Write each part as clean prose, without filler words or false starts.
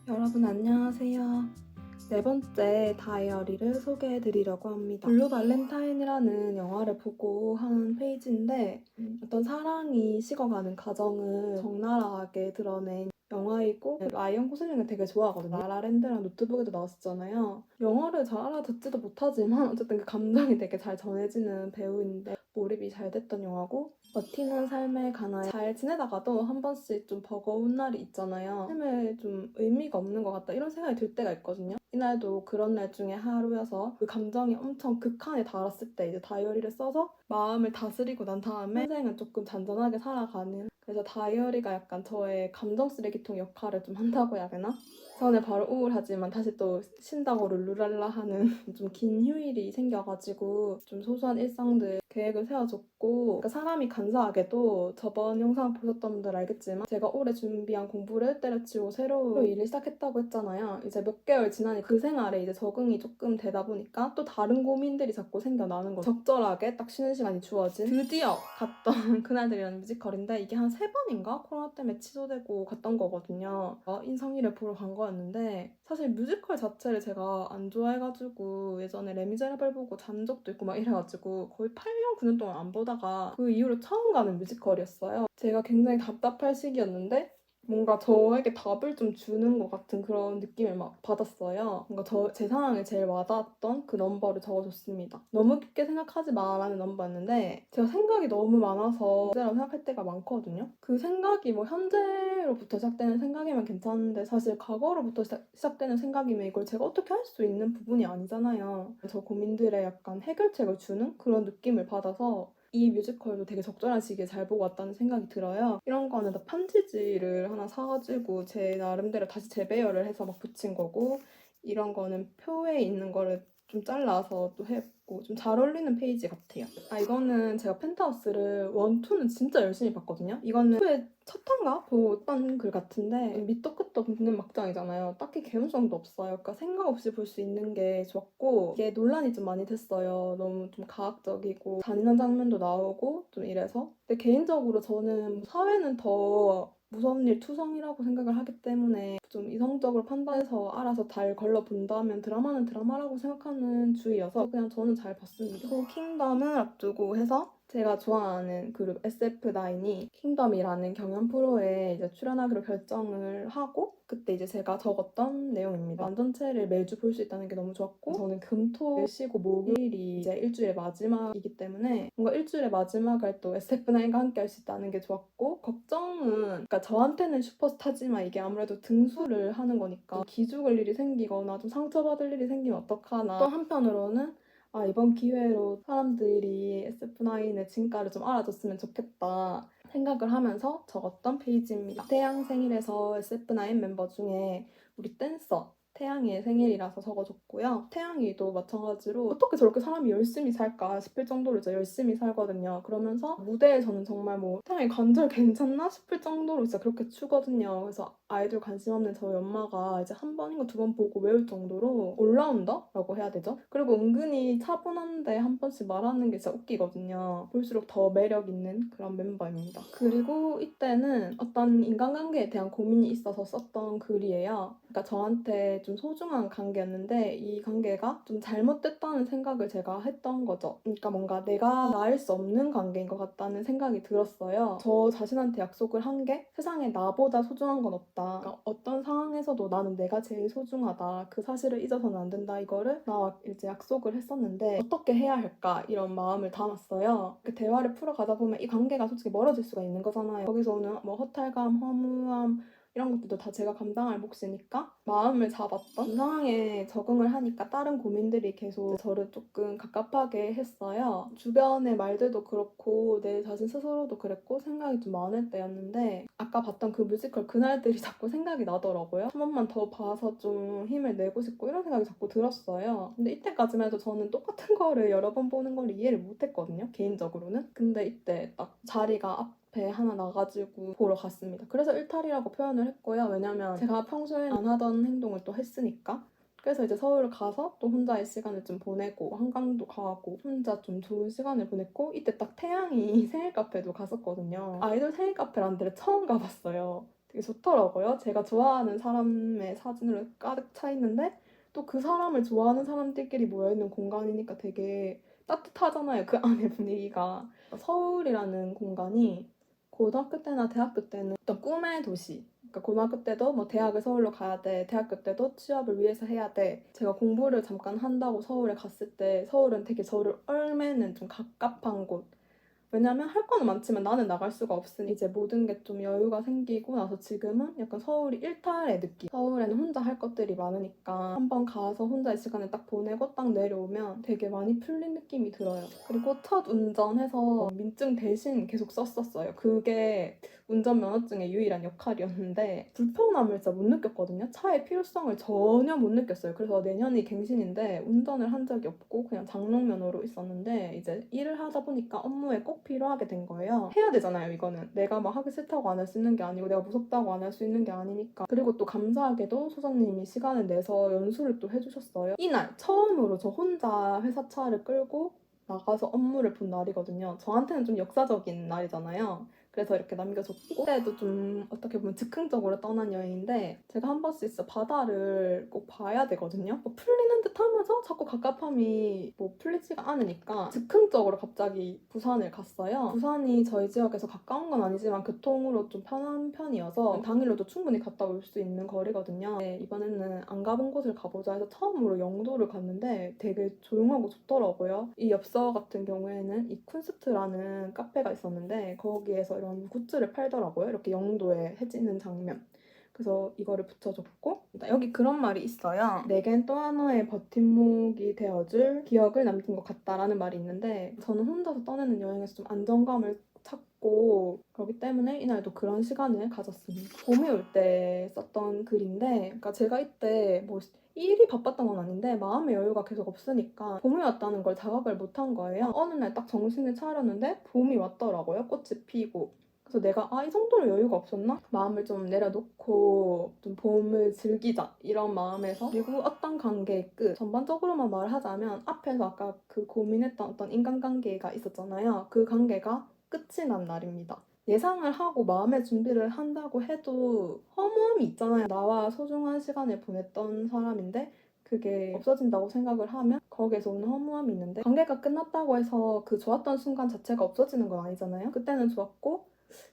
여러분 안녕하세요. 네 번째 다이어리를 소개해드리려고 합니다. 블루 발렌타인이라는 영화를 보고 한 페이지인데 어떤 사랑이 식어가는 과정을 적나라하게 드러낸 영화이고 라이언 고슬링을 되게 좋아하거든요. 라라랜드랑 노트북에도 나왔었잖아요. 영어를 잘 알아듣지도 못하지만 어쨌든 그 감정이 되게 잘 전해지는 배우인데 몰입이 잘 됐던 영화고 버티는 삶에 관하여 잘 지내다가도 한 번씩 좀 버거운 날이 있잖아요. 삶에 좀 의미가 없는 것 같다 이런 생각이 들 때가 있거든요. 이날도 그런 날 중에 하루여서 그 감정이 엄청 극한에 달았을 때 이제 다이어리를 써서 마음을 다스리고 난 다음에 인생은 조금 잔잔하게 살아가는, 그래서 다이어리가 약간 저의 감정 쓰레기통 역할을 좀 한다고 해야 되나? 전에 바로 우울하지만 다시 또 쉰다고 룰루랄라 하는 좀 긴 휴일이 생겨가지고 좀 소소한 일상들 계획을 세워줬고, 그러니까 사람이 간사하게도 저번 영상 보셨던 분들 알겠지만 제가 올해 준비한 공부를 때려치우고 새로운 일을 시작했다고 했잖아요. 이제 몇 개월 지나니까 그 생활에 이제 적응이 조금 되다 보니까 또 다른 고민들이 자꾸 생겨나는 거죠. 적절하게 딱 쉬는 시간이 주어진 드디어 갔던 그날들이라는 뮤지컬인데 이게 한 3번인가 코로나 때문에 취소되고 갔던 거거든요. 인성이를 보러 간 거였는데 사실 뮤지컬 자체를 제가 안 좋아해가지고 예전에 레미제라블 보고 잔 적도 있고 막 이래가지고 거의 8년 9년 동안 안 보다가 그 이후로 처음 가는 뮤지컬이었어요. 제가 굉장히 답답할 시기였는데 뭔가 저에게 답을 좀 주는 것 같은 그런 느낌을 막 받았어요. 뭔가 제 상황에 제일 와닿았던 그 넘버를 적어줬습니다. 너무 깊게 생각하지 마라는 넘버였는데 제가 생각이 너무 많아서 문제라고 생각할 때가 많거든요. 그 생각이 뭐 현재로부터 시작되는 생각이면 괜찮은데 사실 과거로부터 시작되는 생각이면 이걸 제가 어떻게 할 수 있는 부분이 아니잖아요. 저 고민들의 약간 해결책을 주는 그런 느낌을 받아서 이 뮤지컬도 되게 적절한 시기에 잘 보고 왔다는 생각이 들어요. 이런 거는 다 편지지를 하나 사가지고 제 나름대로 다시 재배열을 해서 막 붙인 거고, 이런 거는 표에 있는 거를 좀 잘라서 또 했고 좀 잘 어울리는 페이지 같아요. 이거는 제가 펜트하우스를 1, 2는 진짜 열심히 봤거든요. 이거는 2의 첫 탄가 보던 글 같은데 밑도 끝도 없는 막장이잖아요. 딱히 개연성도 없어요. 그러니까 생각 없이 볼 수 있는 게 좋았고, 이게 논란이 좀 많이 됐어요. 너무 좀 과학적이고 잔인한 장면도 나오고 좀 이래서. 근데 개인적으로 저는 사회는 더 무서운 일 투성이라고 생각을 하기 때문에 좀 이성적으로 판단해서 알아서 잘 걸러본다면 드라마는 드라마라고 생각하는 주의여서 그냥 저는 잘 봤습니다. 그리고 킹덤을 앞두고 해서 제가 좋아하는 그룹 SF9이 킹덤이라는 경연 프로에 이제 출연하기로 결정을 하고, 그때 이제 제가 적었던 내용입니다. 완전체를 매주 볼 수 있다는 게 너무 좋았고, 저는 금토를 쉬고 목요일이 이제 일주일의 마지막이기 때문에 뭔가 일주일의 마지막을 또 SF9과 함께 할 수 있다는 게 좋았고, 걱정은 그러니까 저한테는 슈퍼스타지만 이게 아무래도 등수를 하는 거니까 기죽을 일이 생기거나 좀 상처받을 일이 생기면 어떡하나. 또 한편으로는 이번 기회로 사람들이 SF9의 진가를 좀 알아줬으면 좋겠다 생각을 하면서 적었던 페이지입니다. 태양 생일에서 SF9 멤버 중에 우리 댄서 태양이의 생일이라서 적어줬고요. 태양이도 마찬가지로 어떻게 저렇게 사람이 열심히 살까 싶을 정도로 진짜 열심히 살거든요. 그러면서 무대에서는 정말 뭐 태양이 관절 괜찮나 싶을 정도로 진짜 그렇게 추거든요. 그래서 아이돌 관심 없는 저희 엄마가 이제 한 번인가 2번 보고 외울 정도로 올라운더라고 해야 되죠? 그리고 은근히 차분한데 한 번씩 말하는 게 진짜 웃기거든요. 볼수록 더 매력 있는 그런 멤버입니다. 그리고 이때는 어떤 인간관계에 대한 고민이 있어서 썼던 글이에요. 그러니까 저한테 좀 소중한 관계였는데 이 관계가 좀 잘못됐다는 생각을 제가 했던 거죠. 그러니까 뭔가 내가 나을 수 없는 관계인 것 같다는 생각이 들었어요. 저 자신한테 약속을 한 게 세상에 나보다 소중한 건 없다. 그러니까 어떤 상황에서도 나는 내가 제일 소중하다. 그 사실을 잊어서는 안 된다. 이거를 나와 이제 약속을 했었는데 어떻게 해야 할까? 이런 마음을 담았어요. 그 대화를 풀어가다 보면 이 관계가 솔직히 멀어질 수가 있는 거잖아요. 거기서 오는 뭐 허탈감, 허무함 이런 것들도 다 제가 감당할 몫이니까 마음을 잡았던, 이 상황에 적응을 하니까 다른 고민들이 계속 저를 조금 갑갑하게 했어요. 주변의 말들도 그렇고 내 자신 스스로도 그랬고 생각이 좀 많을 때였는데 아까 봤던 그 뮤지컬 그날들이 자꾸 생각이 나더라고요. 한 번만 더 봐서 좀 힘을 내고 싶고 이런 생각이 자꾸 들었어요. 근데 이때까지만 해도 저는 똑같은 거를 여러 번 보는 걸 이해를 못했거든요, 개인적으로는. 근데 이때 딱 자리가 앞에 하나 나가지고 보러 갔습니다. 그래서 일탈이라고 표현을 했고요. 왜냐면 제가 평소에 안 하던 행동을 또 했으니까. 그래서 이제 서울을 가서 또 혼자의 시간을 좀 보내고 한강도 가고 혼자 좀 좋은 시간을 보냈고 이때 딱 태양이 생일 카페도 갔었거든요. 아이돌 생일 카페라는 데를 처음 가봤어요. 되게 좋더라고요. 제가 좋아하는 사람의 사진으로 가득 차 있는데 또 그 사람을 좋아하는 사람들끼리 모여있는 공간이니까 되게 따뜻하잖아요. 그 안에 분위기가. 서울이라는 공간이 고등학교 때나 대학교 때는 어떤 꿈의 도시. 그러니까 고등학교 때도 뭐 대학을 서울로 가야 돼. 대학교 때도 취업을 위해서 해야 돼. 제가 공부를 잠깐 한다고 서울에 갔을 때 서울은 되게 저를 얽매는 좀 갑갑한 곳. 왜냐면 할 거는 많지만 나는 나갈 수가 없으니 이제 모든 게 좀 여유가 생기고 나서 지금은 약간 서울이 일탈의 느낌. 서울에는 혼자 할 것들이 많으니까 한번 가서 혼자의 시간을 딱 보내고 딱 내려오면 되게 많이 풀린 느낌이 들어요. 그리고 첫 운전해서 민증 대신 계속 썼었어요. 그게 운전면허증의 유일한 역할이었는데 불편함을 진짜 못 느꼈거든요. 차의 필요성을 전혀 못 느꼈어요. 그래서 내년이 갱신인데 운전을 한 적이 없고 그냥 장롱면허로 있었는데 이제 일을 하다 보니까 업무에 꼭 필요하게 된 거예요. 해야 되잖아요, 이거는. 내가 막 하기 싫다고 안 할 수 있는 게 아니고 내가 무섭다고 안 할 수 있는 게 아니니까. 그리고 또 감사하게도 소장님이 시간을 내서 연수를 또 해주셨어요. 이날 처음으로 저 혼자 회사 차를 끌고 나가서 업무를 본 날이거든요. 저한테는 좀 역사적인 날이잖아요. 그래서 이렇게 남겨줬고 이때도 좀 어떻게 보면 즉흥적으로 떠난 여행인데 제가 한 번씩 진짜 바다를 꼭 봐야 되거든요. 뭐 풀리는 듯 하면서 자꾸 갑갑함이 뭐 풀리지가 않으니까 즉흥적으로 갑자기 부산을 갔어요. 부산이 저희 지역에서 가까운 건 아니지만 교통으로 좀 편한 편이어서 당일로도 충분히 갔다 올 수 있는 거리거든요. 네, 이번에는 안 가본 곳을 가보자 해서 처음으로 영도를 갔는데 되게 조용하고 좋더라고요. 이 엽서 같은 경우에는 이 쿤스트라는 카페가 있었는데 거기에서 이런 굿즈를 팔더라고요. 이렇게 영도에 해지는 장면. 그래서 이거를 붙여줬고 여기 그런 말이 있어요. 내겐 또 하나의 버팀목이 되어줄 기억을 남긴 것 같다라는 말이 있는데 저는 혼자서 떠나는 여행에서 좀 안정감을 찾고 그렇기 때문에 이날도 그런 시간을 가졌습니다. 봄이 올 때 썼던 글인데 그러니까 제가 이때 뭐 일이 바빴던 건 아닌데 마음의 여유가 계속 없으니까 봄이 왔다는 걸 자각을 못한 거예요. 어느 날 딱 정신을 차렸는데 봄이 왔더라고요. 꽃이 피고. 그래서 내가 이 정도로 여유가 없었나? 마음을 좀 내려놓고 좀 봄을 즐기자 이런 마음에서 그리고 어떤 관계의 끝 전반적으로만 말하자면 앞에서 아까 그 고민했던 어떤 인간관계가 있었잖아요. 그 관계가 끝이 난 날입니다. 예상을 하고 마음의 준비를 한다고 해도 허무함이 있잖아요. 나와 소중한 시간을 보냈던 사람인데 그게 없어진다고 생각을 하면 거기에서 오는 허무함이 있는데 관계가 끝났다고 해서 그 좋았던 순간 자체가 없어지는 건 아니잖아요. 그때는 좋았고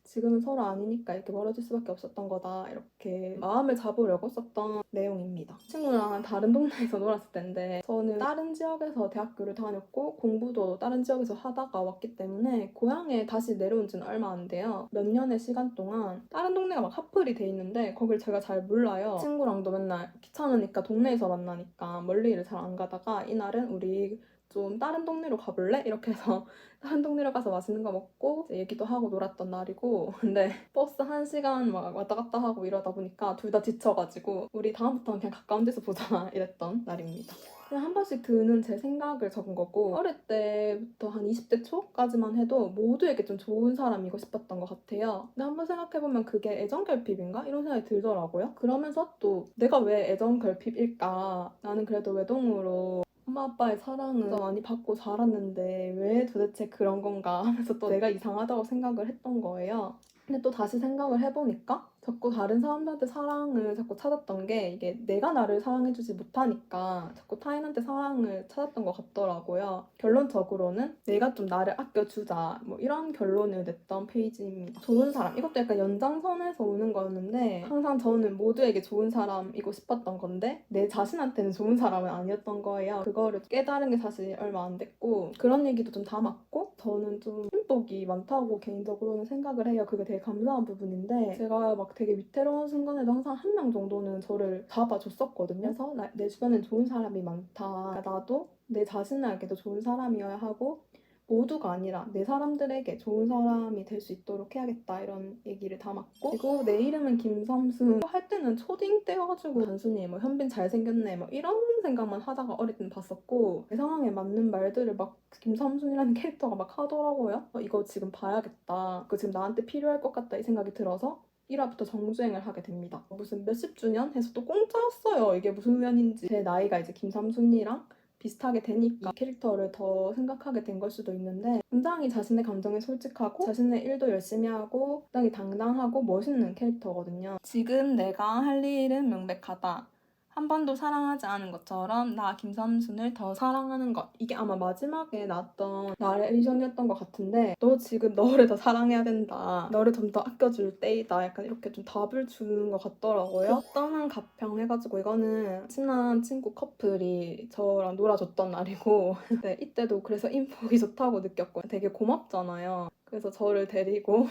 지금은 서로 아니니까 이렇게 멀어질 수밖에 없었던 거다 이렇게 마음을 잡으려고 썼던 내용입니다. 친구랑 다른 동네에서 놀았을 텐데 저는 다른 지역에서 대학교를 다녔고 공부도 다른 지역에서 하다가 왔기 때문에 고향에 다시 내려온 지는 얼마 안 돼요. 몇 년의 시간 동안 다른 동네가 막 핫플이 돼 있는데 거길 제가 잘 몰라요. 친구랑도 맨날 귀찮으니까 동네에서 만나니까 멀리를 잘 안 가다가 이날은 우리 좀 다른 동네로 가볼래? 이렇게 해서 다른 동네로 가서 맛있는 거 먹고 얘기도 하고 놀았던 날이고 근데 버스 1시간 막 왔다 갔다 하고 이러다 보니까 둘 다 지쳐가지고 우리 다음부터는 그냥 가까운 데서 보자 이랬던 날입니다. 그냥 한 번씩 드는 제 생각을 적은 거고 어릴 때부터 한 20대 초까지만 해도 모두에게 좀 좋은 사람이고 싶었던 것 같아요. 근데 한번 생각해보면 그게 애정결핍인가? 이런 생각이 들더라고요. 그러면서 또 내가 왜 애정결핍일까? 나는 그래도 외동으로 엄마 아빠의 사랑을 많이 받고 자랐는데 왜 도대체 그런 건가 하면서 또 내가 이상하다고 생각을 했던 거예요. 근데 또 다시 생각을 해보니까 자꾸 다른 사람들한테 사랑을 자꾸 찾았던 게 이게 내가 나를 사랑해주지 못하니까 자꾸 타인한테 사랑을 찾았던 것 같더라고요. 결론적으로는 내가 좀 나를 아껴주자 뭐 이런 결론을 냈던 페이지입니다. 좋은 사람 이것도 약간 연장선에서 오는 거였는데 항상 저는 모두에게 좋은 사람이고 싶었던 건데 내 자신한테는 좋은 사람은 아니었던 거예요. 그거를 깨달은 게 사실 얼마 안 됐고 그런 얘기도 좀 담았고 저는 좀 행복이 많다고 개인적으로는 생각을 해요. 그게 되게 감사한 부분인데 제가 막 되게 위태로운 순간에도 항상 한 명 정도는 저를 잡아줬었거든요. 그래서 내 주변엔 좋은 사람이 많다. 그러니까 나도 내 자신에게도 좋은 사람이어야 하고 모두가 아니라 내 사람들에게 좋은 사람이 될 수 있도록 해야겠다 이런 얘기를 담았고 그리고 내 이름은 김삼순 할 때는 초딩 때여가지고 단순히 뭐 현빈 잘생겼네 뭐 이런 생각만 하다가 어릴 땐 봤었고 내 상황에 맞는 말들을 막 김삼순이라는 캐릭터가 막 하더라고요. 이거 지금 봐야겠다. 그거 지금 나한테 필요할 것 같다 이 생각이 들어서 1화부터 정주행을 하게 됩니다. 무슨 몇십 주년 해서 또 공짜였어요. 이게 무슨 우연인지. 제 나이가 이제 김삼순이랑 비슷하게 되니까 이 캐릭터를 더 생각하게 된 걸 수도 있는데 굉장히 자신의 감정에 솔직하고 자신의 일도 열심히 하고 굉장히 당당하고 멋있는 캐릭터거든요. 지금 내가 할 일은 명백하다. 한 번도 사랑하지 않은 것처럼 나 김삼순을 더 사랑하는 것. 이게 아마 마지막에 나왔던 나레이션이었던 것 같은데 너 지금 너를 더 사랑해야 된다. 너를 좀 더 아껴줄 때이다. 약간 이렇게 좀 답을 주는 것 같더라고요. 떠난 가평 해가지고 이거는 친한 친구 커플이 저랑 놀아줬던 날이고 네, 이때도 그래서 인복이 좋다고 느꼈고 되게 고맙잖아요. 그래서 저를 데리고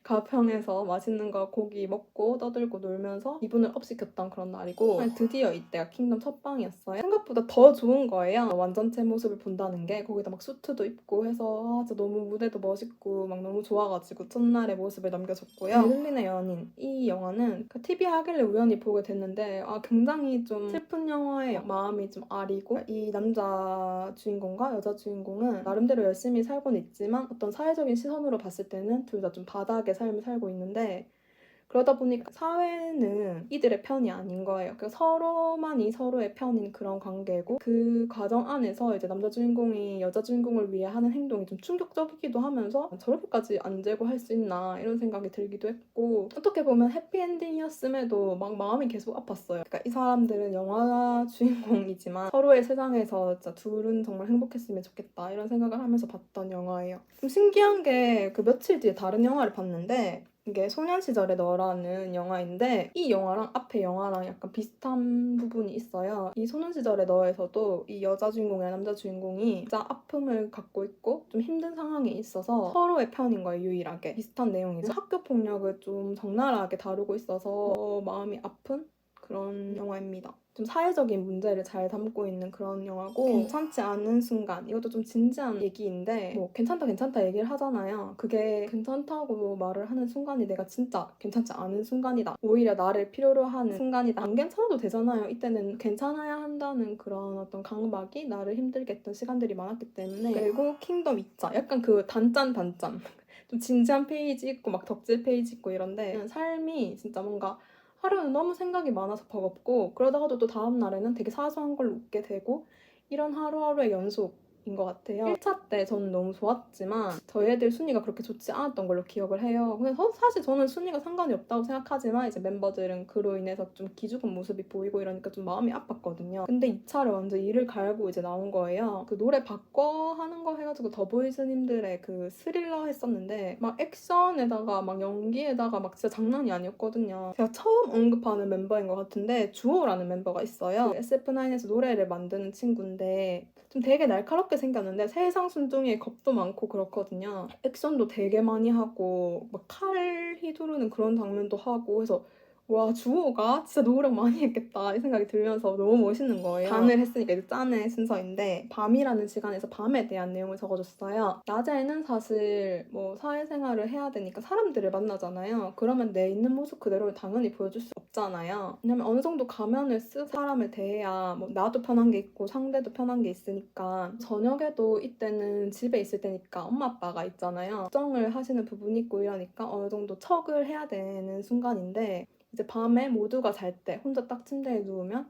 가평에서 맛있는 거 고기 먹고 떠들고 놀면서 기분을 업시켰던 그런 날이고 드디어 이때가 킹덤 첫 방이었어요. 생각보다 더 좋은 거예요. 완전체 모습을 본다는 게 거기다 막 수트도 입고 해서 진짜 너무 무대도 멋있고 막 너무 좋아가지고 첫날의 모습을 남겨줬고요. 베를린의 연인 이 영화는 TV 하길래 우연히 보게 됐는데 굉장히 좀 슬픈 영화예요. 마음이 좀 아리고 이 남자 주인공과 여자 주인공은 나름대로 열심히 살고는 있지만 어떤 사회적인 시선으로 봤을 때는 둘 다 좀 바닥의 삶을 살고 있는데 그러다 보니까 사회는 이들의 편이 아닌 거예요. 그러니까 서로만이 서로의 편인 그런 관계고 그 과정 안에서 이제 남자 주인공이 여자 주인공을 위해 하는 행동이 좀 충격적이기도 하면서 저렇게까지 안 재고 할 수 있나 이런 생각이 들기도 했고 어떻게 보면 해피엔딩이었음에도 막 마음이 계속 아팠어요. 그러니까 이 사람들은 영화 주인공이지만 서로의 세상에서 진짜 둘은 정말 행복했으면 좋겠다 이런 생각을 하면서 봤던 영화예요. 좀 신기한 게 그 며칠 뒤에 다른 영화를 봤는데 이게 소년시절의 너라는 영화인데 이 영화랑 앞에 영화랑 약간 비슷한 부분이 있어요. 이 소년시절의 너에서도 이 여자 주인공이랑 남자 주인공이 진짜 아픔을 갖고 있고 좀 힘든 상황에 있어서 서로의 편인 거예요. 유일하게. 비슷한 내용이죠. 학교 폭력을 좀 적나라하게 다루고 있어서 마음이 아픈 그런 영화입니다. 좀 사회적인 문제를 잘 담고 있는 그런 영화고 괜찮지 않은 순간 이것도 좀 진지한 얘기인데 뭐 괜찮다 얘기를 하잖아요. 그게 괜찮다고 말을 하는 순간이 내가 진짜 괜찮지 않은 순간이다. 오히려 나를 필요로 하는 순간이다. 안 괜찮아도 되잖아요. 이때는 괜찮아야 한다는 그런 어떤 강박이 나를 힘들게 했던 시간들이 많았기 때문에 그리고 킹덤 2차 약간 그 단짠 좀 진지한 페이지 있고 막 덕질 페이지 있고 이런데 삶이 진짜 뭔가 하루는 너무 생각이 많아서 버겁고 그러다가도 또 다음 날에는 되게 사소한 걸로 웃게 되고 이런 하루하루의 연속인 것 같아요. 1차 때 저는 너무 좋았지만 저희 애들 순위가 그렇게 좋지 않았던 걸로 기억을 해요. 근데 사실 저는 순위가 상관이 없다고 생각하지만 이제 멤버들은 그로 인해서 좀 기죽은 모습이 보이고 이러니까 좀 마음이 아팠거든요. 근데 2차를 완전 이를 갈고 이제 나온 거예요. 그 노래 바꿔 하는 거 해가지고 더보이즈님들의 그 스릴러 했었는데 막 액션에다가 막 연기에다가 막 진짜 장난이 아니었거든요. 제가 처음 언급하는 멤버인 것 같은데 주호라는 멤버가 있어요. 그 SF9에서 노래를 만드는 친구인데 좀 되게 날카롭게 생겼는데 세상 순둥이에 겁도 많고 그렇거든요. 액션도 되게 많이 하고 막 칼 휘두르는 그런 장면도 하고 해서 와 주호가 진짜 노력 많이 했겠다 이 생각이 들면서 너무 멋있는 거예요. 반을 했으니까 이제 짠의 순서인데 밤이라는 시간에서 밤에 대한 내용을 적어줬어요. 낮에는 사실 뭐 사회생활을 해야 되니까 사람들을 만나잖아요. 그러면 내 있는 모습 그대로를 당연히 보여줄 수 없잖아요. 왜냐면 어느 정도 가면을 쓰고 사람을 대해야 뭐 나도 편한 게 있고 상대도 편한 게 있으니까 저녁에도 이때는 집에 있을 때니까 엄마 아빠가 있잖아요. 걱정을 하시는 부분이 있고 이러니까 어느 정도 척을 해야 되는 순간인데 이제 밤에 모두가 잘 때 혼자 딱 침대에 누우면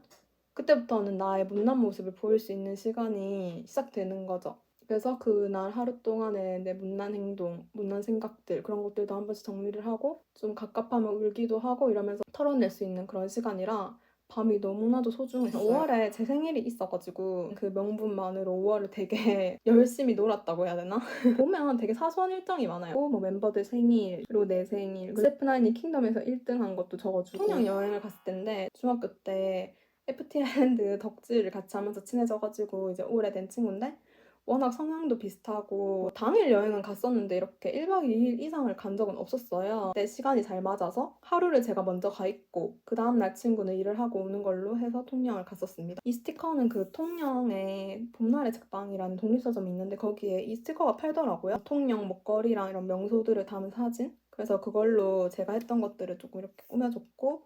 그때부터는 나의 못난 모습을 보일 수 있는 시간이 시작되는 거죠. 그래서 그날 하루 동안의 내 못난 행동, 못난 생각들 그런 것들도 한 번씩 정리를 하고 좀 갑갑하면 울기도 하고 이러면서 털어낼 수 있는 그런 시간이라 밤이 너무나도 소중했어요. 5월에 제 생일이 있어가지고 그 명분만으로 5월을 되게 열심히 놀았다고 해야 되나? 보면 되게 사소한 일정이 많아요. 뭐 멤버들 생일, 그리고 내 생일, SF9이 킹덤에서 1등한 것도 적어주고 통영 여행을 갔을 텐데 중학교 때 FT 아일랜드 덕질을 같이 하면서 친해져가지고 이제 오래된 친구인데 워낙 성향도 비슷하고 당일 여행은 갔었는데 이렇게 1박 2일 이상을 간 적은 없었어요. 그때 시간이 잘 맞아서 하루를 제가 먼저 가 있고 그 다음날 친구는 일을 하고 오는 걸로 해서 통영을 갔었습니다. 이 스티커는 그 통영에 봄날의 책방이라는 독립서점이 있는데 거기에 이 스티커가 팔더라고요. 통영 먹거리랑 이런 명소들을 담은 사진? 그래서 그걸로 제가 했던 것들을 조금 이렇게 꾸며줬고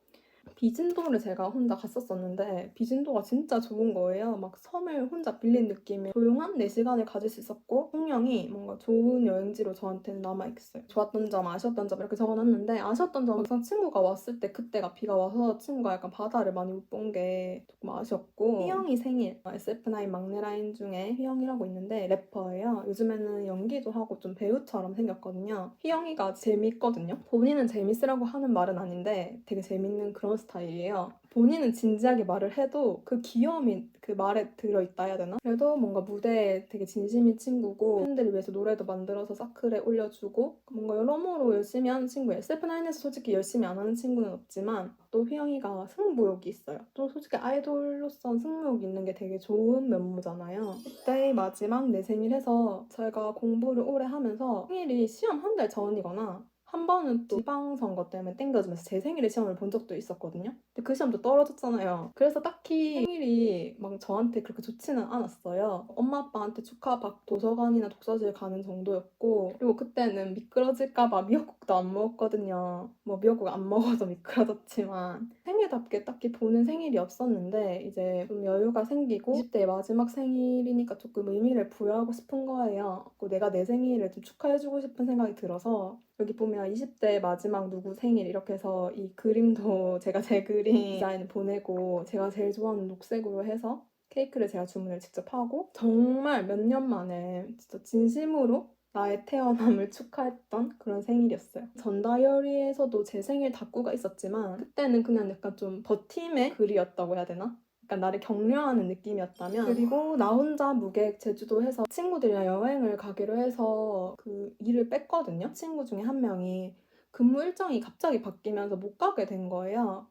비진도를 제가 혼자 갔었었는데 비진도가 진짜 좋은 거예요. 막 섬을 혼자 빌린 느낌의 조용한 4시간을 가질 수 있었고 풍경이 뭔가 좋은 여행지로 저한테는 남아있어요. 좋았던 점, 아쉬웠던 점 이렇게 적어놨는데 아쉬웠던 점은 항상 친구가 왔을 때 그때가 비가 와서 친구가 약간 바다를 많이 못 본 게 조금 아쉬웠고 휘영이 생일, SF9 막내 라인 중에 휘영이라고 있는데 래퍼예요. 요즘에는 연기도 하고 좀 배우처럼 생겼거든요. 휘영이가 재밌거든요. 본인은 재밌으라고 하는 말은 아닌데 되게 재밌는 그런 스타일이에요. 본인은 진지하게 말을 해도 그 귀여움이 그 말에 들어있다 해야 되나? 그래도 뭔가 무대에 되게 진심인 친구고 팬들을 위해서 노래도 만들어서 사클에 올려주고 뭔가 여러모로 열심히 하는 친구예요. SF9에서 솔직히 열심히 안 하는 친구는 없지만 또 휘영이가 승부욕이 있어요. 또 솔직히 아이돌로선 승부욕이 있는 게 되게 좋은 면모잖아요. 그때 마지막 내 생일 해서 제가 공부를 오래 하면서 생일이 시험 한 달 전이거나 한 번은 또 지방선거 때문에 땡겨지면서 제 생일에 시험을 본 적도 있었거든요. 근데 그 시험도 떨어졌잖아요. 그래서 딱히 생일이 막 저한테 그렇게 좋지는 않았어요. 엄마 아빠한테 축하받고 도서관이나 독서실 가는 정도였고 그리고 그때는 미끄러질까봐 미역국도 안 먹었거든요. 뭐 미역국 안 먹어도 미끄러졌지만 생일답게 딱히 보는 생일이 없었는데 이제 좀 여유가 생기고 20대 마지막 생일이니까 조금 의미를 부여하고 싶은 거예요. 내가 내 생일을 좀 축하해주고 싶은 생각이 들어서 여기 보면 20대 마지막 누구 생일 이렇게 해서 이 그림도 제가 제 그림 디자인 보내고 제가 제일 좋아하는 녹색으로 해서 케이크를 제가 주문을 직접 하고 정말 몇 년 만에 진짜 진심으로 나의 태어남을 축하했던 그런 생일이었어요. 전다이어리에서도 제 생일 다꾸가 있었지만 그때는 그냥 약간 좀 버팀의 글이었다고 해야 되나? 약간 나를 격려하는 느낌이었다면 그리고 나 혼자 무계획 제주도에서 친구들이랑 여행을 가기로 해서 그 일을 뺐거든요. 친구 중에 한 명이 근무 일정이 갑자기 바뀌면서 못 가게 된 거예요.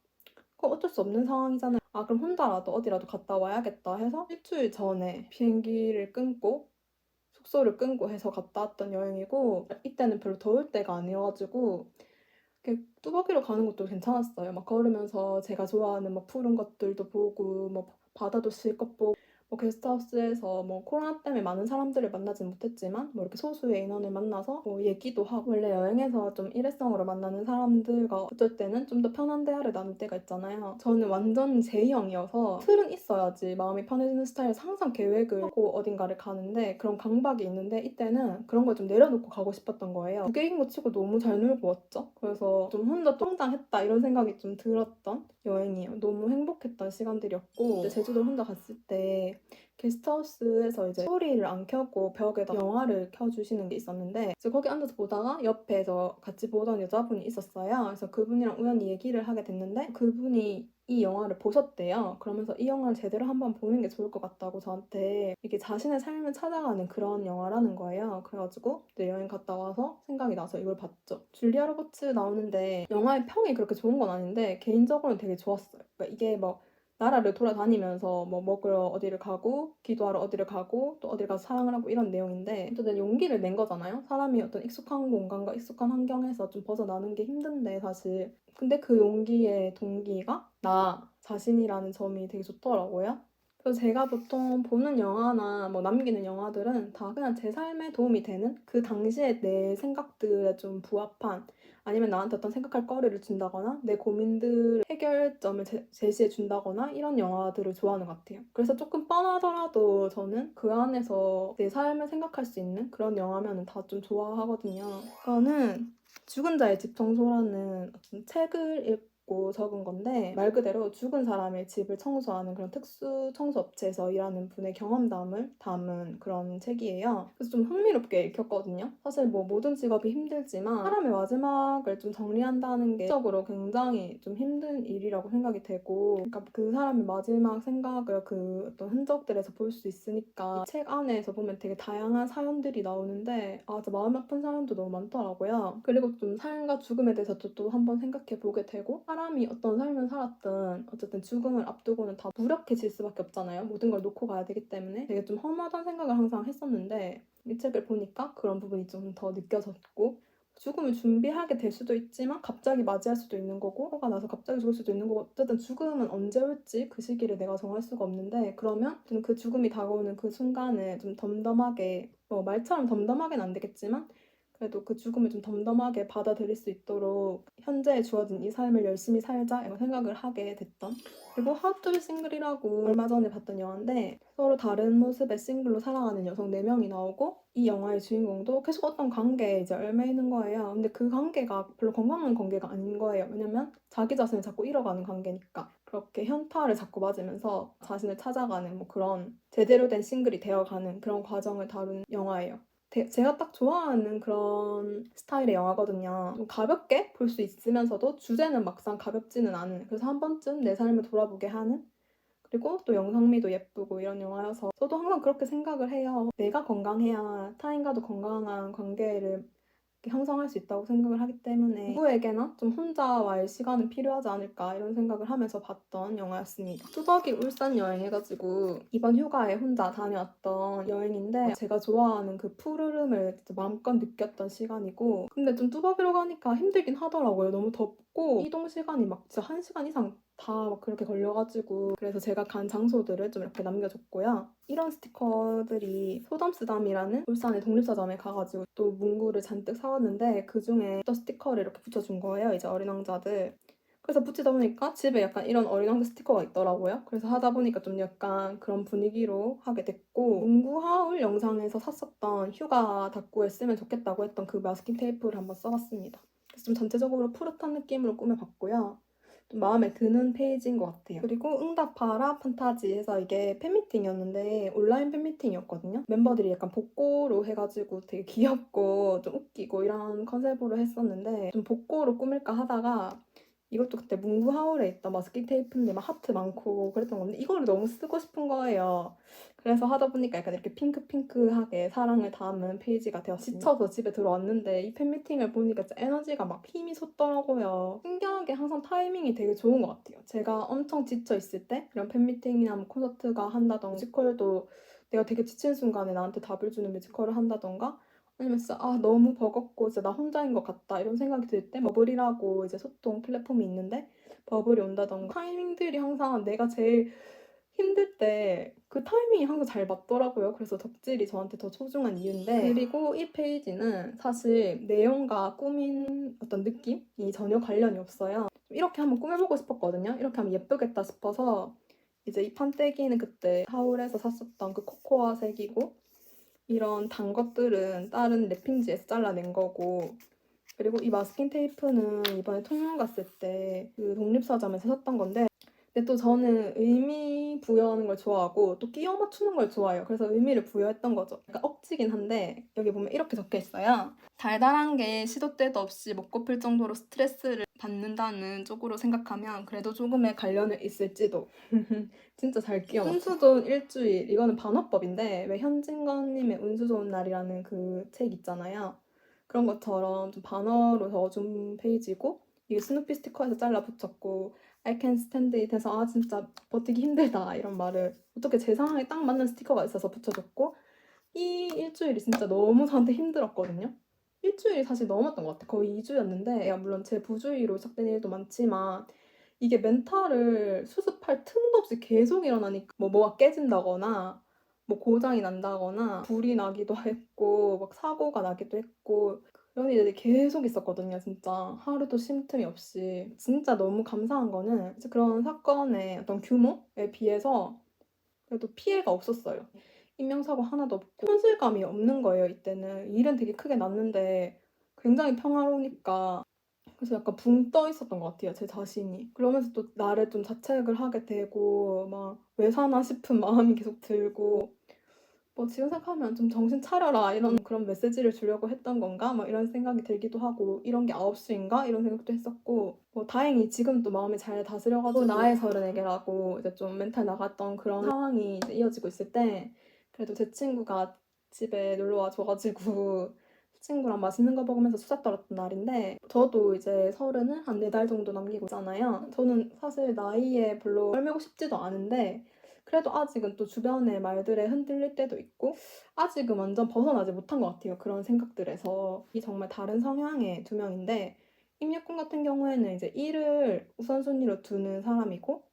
그거 어쩔 수 없는 상황이잖아요. 아 그럼 혼자라도 어디라도 갔다 와야겠다 해서 일주일 전에 비행기를 끊고 숙소를 끊고 해서 갔다 왔던 여행이고 이때는 별로 더울 때가 아니어가지고 이렇게 뚜벅이로 가는 것도 괜찮았어요. 막 걸으면서 제가 좋아하는 막 푸른 것들도 보고 뭐 바다도 실컷 보고 뭐 게스트하우스에서 뭐 코로나 때문에 많은 사람들을 만나진 못했지만 뭐 이렇게 소수의 인원을 만나서 뭐 얘기도 하고 원래 여행에서 좀 일회성으로 만나는 사람들과 어쩔 때는 좀 더 편한 대화를 나눌 때가 있잖아요. 저는 완전 J형이어서 틀은 있어야지 마음이 편해지는 스타일에서 항상 계획을 하고 어딘가를 가는데 그런 강박이 있는데 이때는 그런 걸 좀 내려놓고 가고 싶었던 거예요. 무계획인 거 치고 너무 잘 놀고 왔죠. 그래서 좀 혼자 성장했다 이런 생각이 좀 들었던 여행이에요. 너무 행복했던 시간들이었고 제주도 혼자 갔을 때 게스트하우스에서 이제 소리를 안 켜고 벽에다 영화를 켜주시는 게 있었는데 이제 거기 앉아서 보다가 옆에서 같이 보던 여자분이 있었어요. 그래서 그분이랑 우연히 얘기를 하게 됐는데 그분이 이 영화를 보셨대요. 그러면서 이 영화를 제대로 한번 보는 게 좋을 것 같다고 저한테 이게 자신의 삶을 찾아가는 그런 영화라는 거예요. 그래가지고 이제 여행 갔다 와서 생각이 나서 이걸 봤죠. 줄리아 로버츠 나오는데 영화의 평이 그렇게 좋은 건 아닌데 개인적으로는 되게 좋았어요. 그러니까 이게 뭐 나라를 돌아다니면서 뭐 먹으러 어디를 가고 기도하러 어디를 가고 또 어딜 가서 사랑을 하고 이런 내용인데 어쨌든 용기를 낸 거잖아요. 사람이 어떤 익숙한 공간과 익숙한 환경에서 좀 벗어나는 게 힘든데 사실 근데 그 용기의 동기가 나 자신이라는 점이 되게 좋더라고요. 그래서 제가 보통 보는 영화나 뭐 남기는 영화들은 다 그냥 제 삶에 도움이 되는 그 당시에 내 생각들에 좀 부합한 아니면 나한테 어떤 생각할 거리를 준다거나 내 고민들 해결점을 제시해 준다거나 이런 영화들을 좋아하는 것 같아요. 그래서 조금 뻔하더라도 저는 그 안에서 내 삶을 생각할 수 있는 그런 영화면은 다 좀 좋아하거든요. 저는 죽은 자의 집 청소라는 어떤 책을 읽고 적은 건데 말 그대로 죽은 사람의 집을 청소하는 그런 특수 청소 업체에서 일하는 분의 경험담을 담은 그런 책이에요. 그래서 좀 흥미롭게 읽혔거든요. 사실 뭐 모든 직업이 힘들지만 사람의 마지막을 좀 정리한다는 게 적으로 굉장히 좀 힘든 일이라고 생각이 되고 그러니까 그 사람의 마지막 생각을 그 어떤 흔적들에서 볼 수 있으니까 이 책 안에서 보면 되게 다양한 사연들이 나오는데 아 진짜 마음 아픈 사연도 너무 많더라고요. 그리고 좀 삶과 죽음에 대해서 또 한번 생각해 보게 되고 사람이 어떤 삶을 살았든 어쨌든 죽음을 앞두고는 다 무력해질 수밖에 없잖아요. 모든 걸 놓고 가야 되기 때문에 되게 좀 험하다는 생각을 항상 했었는데 이 책을 보니까 그런 부분이 좀 더 느껴졌고 죽음을 준비하게 될 수도 있지만 갑자기 맞이할 수도 있는 거고 화가 나서 갑자기 죽을 수도 있는 거고 어쨌든 죽음은 언제 올지 그 시기를 내가 정할 수가 없는데 그러면 좀 그 죽음이 다가오는 그 순간을 좀 덤덤하게 뭐 말처럼 덤덤하게는 안 되겠지만 그래도 그 죽음을 좀 덤덤하게 받아들일 수 있도록 현재에 주어진 이 삶을 열심히 살자 이런 생각을 하게 됐던. 그리고 하우투비 싱글이라고 얼마 전에 봤던 영화인데 서로 다른 모습의 싱글로 살아가는 여성 4명이 나오고 이 영화의 주인공도 계속 어떤 관계에 이제 얽매 있는 거예요. 근데 그 관계가 별로 건강한 관계가 아닌 거예요. 왜냐면 자기 자신을 자꾸 잃어가는 관계니까. 그렇게 현타를 자꾸 맞으면서 자신을 찾아가는 뭐 그런 제대로 된 싱글이 되어가는 그런 과정을 다룬 영화예요. 제가 딱 좋아하는 그런 스타일의 영화거든요. 좀 가볍게 볼 수 있으면서도 주제는 막상 가볍지는 않은, 그래서 한 번쯤 내 삶을 돌아보게 하는, 그리고 또 영상미도 예쁘고 이런 영화여서 저도 항상 그렇게 생각을 해요. 내가 건강해야 타인과도 건강한 관계를 이렇게 형성할 수 있다고 생각을 하기 때문에 누구에게나 좀 혼자와의 시간은 필요하지 않을까 이런 생각을 하면서 봤던 영화였습니다. 뚜벅이 울산 여행 해가지고 이번 휴가에 혼자 다녀왔던 여행인데 제가 좋아하는 그 푸르름을 진짜 마음껏 느꼈던 시간이고, 근데 좀 뚜벅이로 가니까 힘들긴 하더라고요. 너무 덥고 이동 시간이 막 진짜 1시간 이상 다 막 그렇게 걸려가지고, 그래서 제가 간 장소들을 좀 이렇게 남겨줬고요. 이런 스티커들이 소담스담이라는 울산의 독립서점에 가가지고 또 문구를 잔뜩 사왔는데 그중에 또 스티커를 이렇게 붙여준 거예요. 이제 어린 왕자들. 그래서 붙이다 보니까 집에 약간 이런 어린 왕자 스티커가 있더라고요. 그래서 하다 보니까 좀 약간 그런 분위기로 하게 됐고, 문구 하울 영상에서 샀었던 휴가 답구에 쓰면 좋겠다고 했던 그 마스킹 테이프를 한번 써봤습니다. 그래서 좀 전체적으로 푸릇한 느낌으로 꾸며봤고요. 좀 마음에 드는 페이지인 것 같아요. 그리고 응답하라 판타지에서 이게 팬미팅이었는데 온라인 팬미팅이었거든요. 멤버들이 약간 복고로 해가지고 되게 귀엽고 좀 웃기고 이런 컨셉으로 했었는데 좀 복고로 꾸밀까 하다가 이것도 그때 문구 하울에 있던 마스킹 테이프인데 막 하트 많고 그랬던 건데 이거를 너무 쓰고 싶은 거예요. 그래서 하다 보니까 약간 이렇게 핑크핑크하게 사랑을 담은 페이지가 되었습니다. 지쳐서 집에 들어왔는데 이 팬미팅을 보니까 진짜 에너지가 막 힘이 솟더라고요. 신기하게 항상 타이밍이 되게 좋은 것 같아요. 제가 엄청 지쳐 있을 때 이런 팬미팅이나 뭐 콘서트가 한다던가 뮤지컬도 내가 되게 지친 순간에 나한테 답을 주는 뮤지컬을 한다던가 아니면 진짜 너무 버겁고 진짜 나 혼자인 것 같다 이런 생각이 들 때 버블이라고 이제 소통 플랫폼이 있는데 버블이 온다던가 타이밍들이 항상 내가 제일 힘들 때 그 타이밍이 항상 잘 맞더라고요. 그래서 덕질이 저한테 더 소중한 이유인데, 그리고 이 페이지는 사실 내용과 꾸민 어떤 느낌이 전혀 관련이 없어요. 이렇게 한번 꾸며보고 싶었거든요. 이렇게 하면 예쁘겠다 싶어서 이제 이 판때기는 그때 하울에서 샀었던 그 코코아 색이고 이런 단 것들은 다른 랩핑지에서 잘라낸 거고, 그리고 이 마스킹 테이프는 이번에 통영 갔을 때 그 독립서점에서 샀던 건데, 근데 또 저는 의미 부여하는 걸 좋아하고 또 끼워 맞추는 걸 좋아해요. 그래서 의미를 부여했던 거죠. 약간 억지긴 한데 여기 보면 이렇게 적혀 있어요. 달달한 게 시도 때도 없이 먹고 풀 정도로 스트레스를 받는다는 쪽으로 생각하면 그래도 조금의 관련은 있을지도. 진짜 잘 끼워 맞춰. 운수 좋은 일주일. 이거는 반어법인데 왜 현진건님의 운수 좋은 날이라는 그 책 있잖아요. 그런 것처럼 좀 반어로 적어준 페이지고, 이게 스누피 스티커에서 잘라 붙였고 I can stand it 해서 진짜 버티기 힘들다 이런 말을 어떻게 제 상황에 딱 맞는 스티커가 있어서 붙여줬고, 이 일주일이 진짜 너무 저한테 힘들었거든요. 일주일이 사실 넘었던 것 같아요. 거의 2주였는데 물론 제 부주의로 시작된 일도 많지만 이게 멘탈을 수습할 틈도 없이 계속 일어나니까 뭐가 깨진다거나 뭐 고장이 난다거나 불이 나기도 했고 막 사고가 나기도 했고 그런 일들이 계속 있었거든요. 진짜 하루도 쉼 틈이 없이. 진짜 너무 감사한 거는 그런 사건의 어떤 규모에 비해서 그래도 피해가 없었어요. 인명사고 하나도 없고 현실감이 없는 거예요. 이때는 일은 되게 크게 났는데 굉장히 평화로우니까, 그래서 약간 붕 떠 있었던 것 같아요, 제 자신이. 그러면서 또 나를 좀 자책을 하게 되고 막 왜 사나 싶은 마음이 계속 들고, 뭐 지금 생각하면 좀 정신 차려라 이런 그런 메시지를 주려고 했던 건가 막 이런 생각이 들기도 하고, 이런 게 9시인가 이런 생각도 했었고, 뭐 다행히 지금 또 마음이 잘 다스려가지고 나의 30에게라고 이제 좀 멘탈 나갔던 그런 상황이 이제 이어지고 있을 때 그래도 제 친구가 집에 놀러 와줘가지고 친구랑 맛있는 거 먹으면서 수다 떨었던 날인데, 저도 이제 30은 한 4달 정도 남기고 있잖아요. 저는 사실 나이에 별로 얽매고 싶지도 않은데 그래도 아직은 또 주변의 말들에 흔들릴 때도 있고 아직은 완전 벗어나지 못한 것 같아요. 그런 생각들에서. 이 정말 다른 성향의 2명인데 임예꾼 같은 경우에는 이제 일을 우선순위로 두는 사람이고,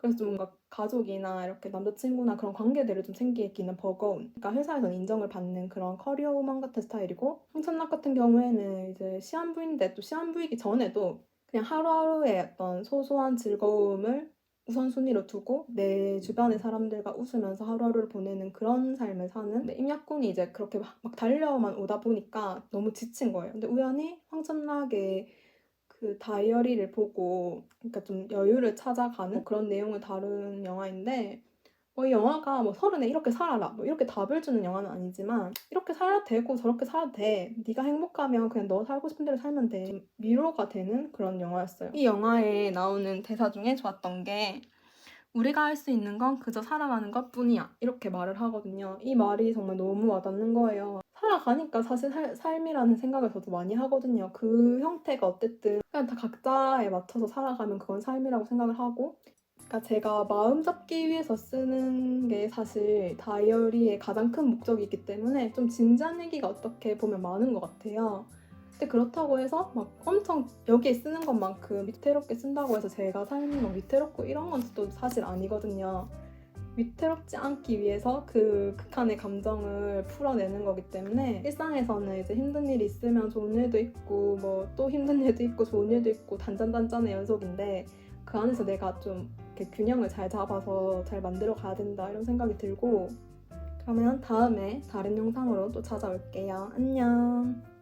그래서 좀 뭔가 가족이나 이렇게 남자친구나 그런 관계들을 좀 생기기는 버거운, 그러니까 회사에서는 인정을 받는 그런 커리어 우먼 같은 스타일이고, 황천락 같은 경우에는 이제 시한부인데 또 시한부이기 전에도 그냥 하루하루의 어떤 소소한 즐거움을 우선순위로 두고 내 주변의 사람들과 웃으면서 하루하루를 보내는 그런 삶을 사는. 근데 임약군이 이제 그렇게 막 달려만 오다 보니까 너무 지친 거예요. 근데 우연히 황천락의 그 다이어리를 보고, 그러니까 좀 여유를 찾아가는 그런 내용을 다룬 영화인데, 이 영화가 뭐 서른에 이렇게 살아라 뭐 이렇게 답을 주는 영화는 아니지만, 이렇게 살아도 되고 저렇게 살아도 돼, 네가 행복하면 그냥 너 살고 싶은 대로 살면 돼, 좀 위로가 되는 그런 영화였어요. 이 영화에 나오는 대사 중에 좋았던 게, 우리가 할 수 있는 건 그저 살아가는 것뿐이야, 이렇게 말을 하거든요. 이 말이 정말 너무 와닿는 거예요. 살아가니까 사실 삶이라는 생각을 저도 많이 하거든요. 그 형태가 어쨌든 그냥 다 각자에 맞춰서 살아가면 그건 삶이라고 생각을 하고, 그러니까 제가 마음 잡기 위해서 쓰는 게 사실 다이어리의 가장 큰 목적이기 때문에 좀 진지한 얘기가 어떻게 보면 많은 것 같아요. 근데 그렇다고 해서 막 엄청 여기에 쓰는 것만큼 위태롭게 쓴다고 해서 제가 삶이 막 위태롭고 이런 건 또 사실 아니거든요. 위태롭지 않기 위해서 그 극한의 감정을 풀어내는 거기 때문에, 일상에서는 이제 힘든 일이 있으면 좋은 일도 있고 뭐 또 힘든 일도 있고 좋은 일도 있고 단짠단짠의 연속인데, 그 안에서 내가 좀 이렇게 균형을 잘 잡아서 잘 만들어 가야 된다, 이런 생각이 들고. 그러면 다음에 다른 영상으로 또 찾아올게요. 안녕.